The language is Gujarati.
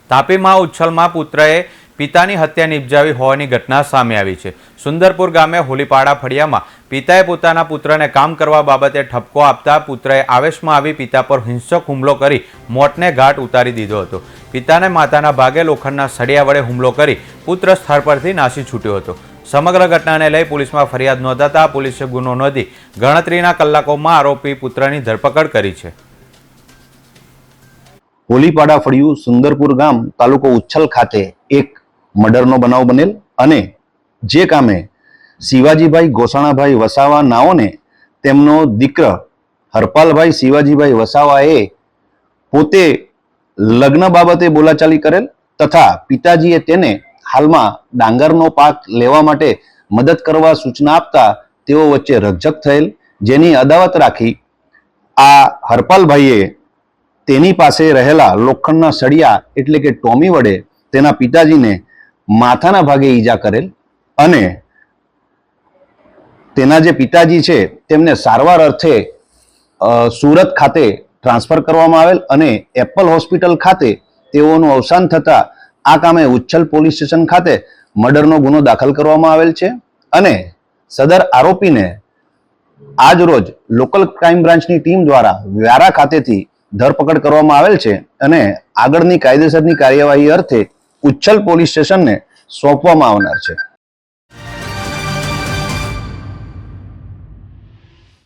તાપીમાં ઉચ્છલમાં પુત્રએ પિતાની હત્યા નિપજાવી હોવાની ઘટના સામે આવી છે। સુંદરપુર ગામે હોલીપાડા ફળિયામાં પિતાએ પોતાના પુત્રને કામ કરવા બાબતે ઠપકો આપતા પુત્રએ આવેશમાં આવી પિતા પર હિંસક હુમલો કરી મોતને ઘાટ ઉતારી દીધો હતો। પિતાને માથાના ભાગે લોખંડના સળિયા વડે હુમલો કરી પુત્ર સ્થળ પરથી નાસી છૂટ્યો હતો। સમગ્ર ઘટનાને લઈ પોલીસમાં ફરિયાદ નોંધાતા પોલીસે ગુનો નોંધી ગણતરીના કલાકોમાં આરોપી પુત્રની ધરપકડ કરી છે। હોલીપાડા ફળિયું સુંદરપુર ગામ તાલુકો ઉચ્છલ ખાતે એક મર્ડરનો બનાવ બનેલ અને જે કામે શિવાજીભાઈ ગોસાણાભાઈ વસાવા નાઓને તેમનો દીકરો હરપાલભાઈ શિવાજીભાઈ વસાવાએ પોતે લગ્ન બાબતે બોલાચાલી કરેલ તથા પિતાજીએ તેને હાલમાં ડાંગરનો પાક લેવા માટે મદદ કરવા સૂચના આપતા તેઓ વચ્ચે રકઝક થયેલ, જેની અદાવત રાખી આ હરપાલભાઈએ તેની પાસે રહેલા લોખંડના સળિયા એટલે કે ટોમી વડે તેના પિતાજીને માથાના ભાગે ઈજા કરેલ અને તેના જે પિતાજી છે તેમને સારવાર અર્થે સુરત ખાતે ટ્રાન્સફર કરવામાં આવેલ અને એપલ હોસ્પિટલ ખાતે તેઓનું અવસાન થતા આ કામે ઉચ્છલ પોલીસ સ્ટેશન ખાતે મર્ડરનો ગુનો દાખલ કરવામાં આવેલ છે અને સદર આરોપીને આજ રોજ લોકલ ક્રાઇમ બ્રાન્ચની ટીમ દ્વારા વ્યારા ખાતેથી ધરપકડ કરવામાં આવેલ છે અને આગળની કાયદેસરની કાર્યવાહી અર્થે ઉચ્છલ પોલીસ સ્ટેશનને સોંપવામાં આવનાર છે।